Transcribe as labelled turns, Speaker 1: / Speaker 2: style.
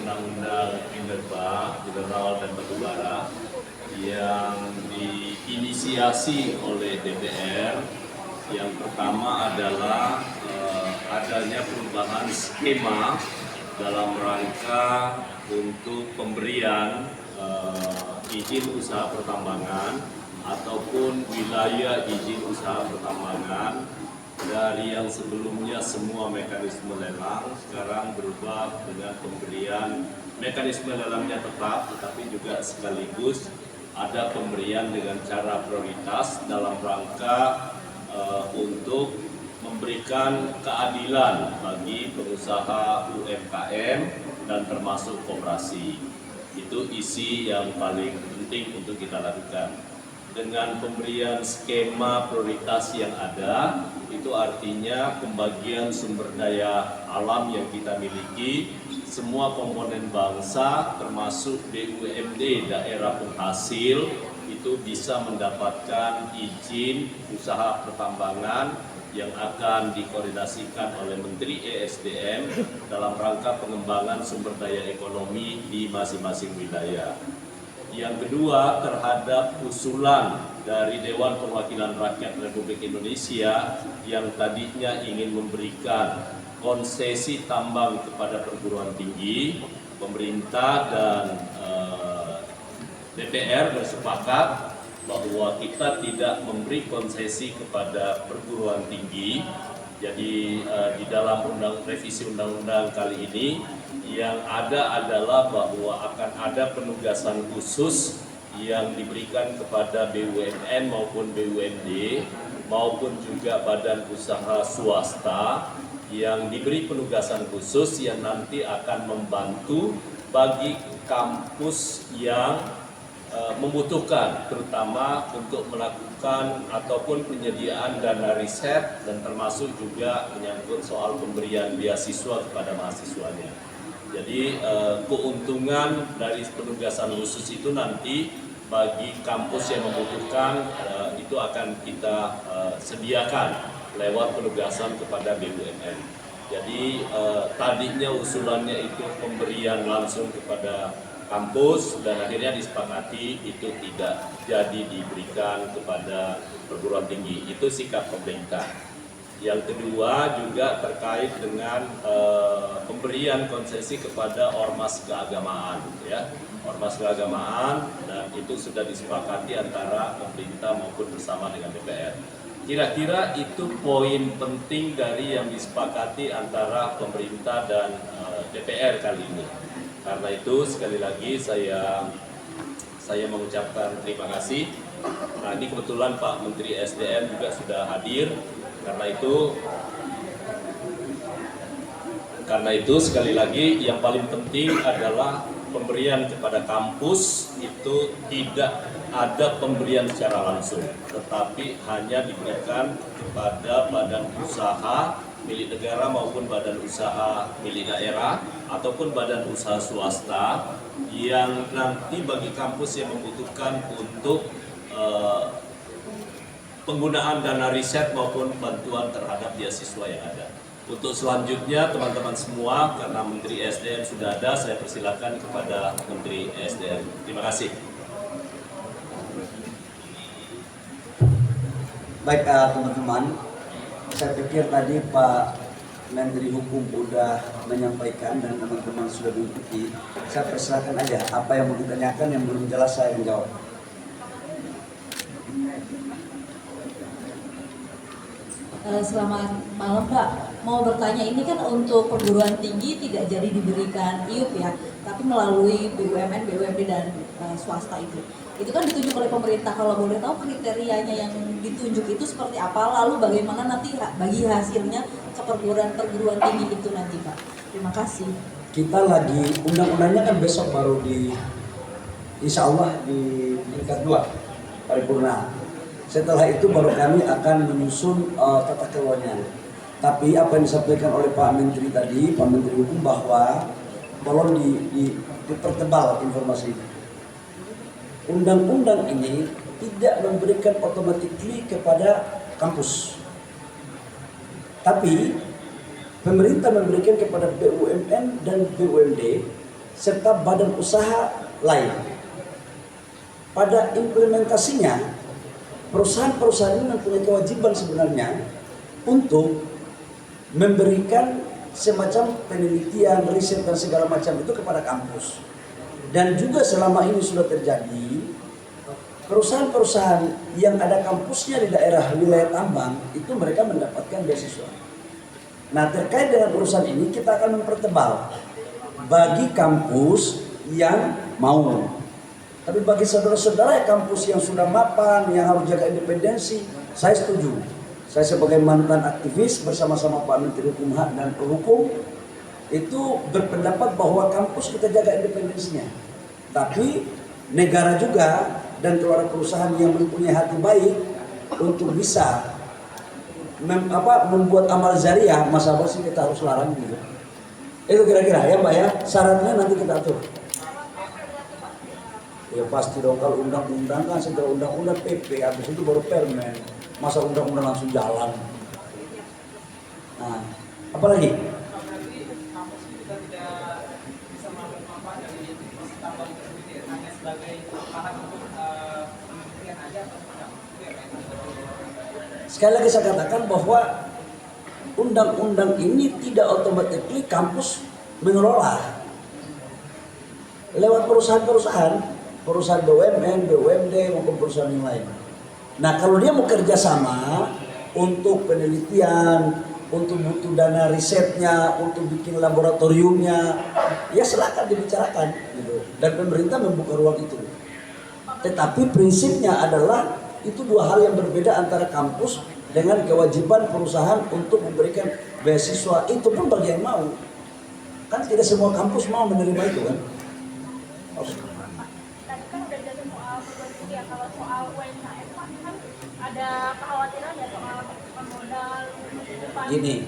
Speaker 1: Undang-Undang Minerba, Mineral dan Batubara yang diinisiasi oleh DPR. Yang pertama adalah adanya perubahan skema dalam rangka untuk pemberian izin usaha pertambangan ataupun wilayah izin usaha pertambangan dari yang sebelumnya semua mekanisme lelang sekarang berubah dengan pemberian mekanisme lelangnya tetap, tetapi juga sekaligus ada pemberian dengan cara prioritas dalam rangka untuk memberikan keadilan bagi pengusaha UMKM dan termasuk koperasi. Itu isi yang paling penting untuk kita lakukan. Dengan pemberian skema prioritas yang ada, itu artinya pembagian sumber daya alam yang kita miliki, semua komponen bangsa termasuk BUMD daerah penghasil itu bisa mendapatkan izin usaha pertambangan yang akan dikoordinasikan oleh Menteri ESDM dalam rangka pengembangan sumber daya ekonomi di masing-masing wilayah. Yang kedua, terhadap usulan dari Dewan Perwakilan Rakyat Republik Indonesia yang tadinya ingin memberikan konsesi tambang kepada perguruan tinggi, pemerintah dan DPR bersepakat bahwa kita tidak memberi konsesi kepada perguruan tinggi. Jadi di dalam revisi undang-undang kali ini yang ada adalah bahwa akan ada penugasan khusus yang diberikan kepada BUMN maupun BUMD maupun juga badan usaha swasta yang diberi penugasan khusus yang nanti akan membantu bagi kampus yang membutuhkan, terutama untuk melakukan ataupun penyediaan dana riset dan termasuk juga menyangkut soal pemberian beasiswa kepada mahasiswanya. Jadi keuntungan dari penugasan khusus itu nanti bagi kampus yang membutuhkan itu akan kita sediakan lewat penugasan kepada BUMN. Jadi tadinya usulannya itu pemberian langsung kepada kampus dan akhirnya disepakati itu tidak jadi diberikan kepada perguruan tinggi. Itu sikap pemerintah. Yang kedua juga terkait dengan pemberian konsesi kepada ormas keagamaan, ya, ormas keagamaan, dan itu sudah disepakati antara pemerintah maupun bersama dengan DPR. Kira-kira itu poin penting dari yang disepakati antara pemerintah dan DPR kali ini. Karena itu sekali lagi saya mengucapkan terima kasih. Nah, ini kebetulan Pak Menteri SDM juga sudah hadir. Karena itu sekali lagi yang paling penting adalah pemberian kepada kampus itu tidak ada pemberian secara langsung, tetapi hanya diberikan kepada badan usaha milik negara maupun badan usaha milik daerah ataupun badan usaha swasta yang nanti bagi kampus yang membutuhkan untuk penggunaan dana riset maupun bantuan terhadap beasiswa yang ada. Untuk selanjutnya teman-teman semua, karena Menteri SDM sudah ada, saya persilakan kepada Menteri SDM. Terima kasih.
Speaker 2: Baik teman-teman, saya pikir tadi Pak Menteri Hukum sudah menyampaikan dan teman-teman sudah mengikuti. Saya persilakan aja apa yang mau ditanyakan, yang belum jelas saya akan jawab.
Speaker 3: Selamat malam Pak, mau bertanya, ini kan untuk perguruan tinggi tidak jadi diberikan IUP ya, tapi melalui BUMN, BUMD dan swasta itu kan ditunjuk oleh pemerintah. Kalau boleh tahu kriterianya yang ditunjuk itu seperti apa, lalu bagaimana nanti bagi hasilnya ke perguruan tinggi itu nanti Pak? Terima kasih.
Speaker 2: Kita lagi, undang-undangnya kan besok baru insya Allah di tingkat 2 paripurna. Setelah itu baru kami akan menyusun tata kelolanya. Tapi apa yang disampaikan oleh Pak Menteri tadi, Pak Menteri Hukum, bahwa tolong dipertebal informasi ini. Undang-undang ini tidak memberikan automatically kepada kampus. Tapi pemerintah memberikan kepada BUMN dan BUMD serta badan usaha lain. Pada implementasinya, perusahaan-perusahaan ini mempunyai kewajiban sebenarnya untuk memberikan semacam penelitian, riset dan segala macam itu kepada kampus. Dan juga selama ini sudah terjadi, perusahaan-perusahaan yang ada kampusnya di daerah wilayah tambang itu mereka mendapatkan beasiswa. Nah, terkait dengan urusan ini kita akan mempertebal bagi kampus yang mau. Tapi bagi saudara-saudara kampus yang sudah mapan, yang harus jaga independensi, saya setuju. Saya sebagai mantan aktivis bersama-sama Pak Menteri Hukum dan Hukum itu berpendapat bahwa kampus kita jaga independensinya. Tapi negara juga dan keluarga perusahaan yang mempunyai hati baik untuk bisa membuat amal jariah, masa sih kita harus larang gitu. Itu kira-kira ya Mbak ya, syaratnya nanti kita atur. Ya pasti dong, kalau undang-undang kan setelah undang-undang PP, habis itu baru permen. Masa undang-undang langsung jalan. Nah, apalagi? Sekali lagi saya katakan bahwa undang-undang ini tidak otomatis kampus mengelola lewat perusahaan-perusahaan BUMN, BUMD maupun perusahaan yang lain. Nah, kalau dia mau kerjasama untuk penelitian, untuk butuh dana risetnya, untuk bikin laboratoriumnya, ya silakan dibicarakan gitu. Dan pemerintah membuka ruang itu. Tetapi prinsipnya adalah itu dua hal yang berbeda antara kampus dengan kewajiban perusahaan untuk memberikan beasiswa. Itu pun bagi yang mau. Kan tidak semua kampus mau menerima itu kan.
Speaker 4: Tadi kan udah jadi soal perguruan ya, kalau soal UMKM kan ada kekhawatiran ya soal modal.
Speaker 2: Gini,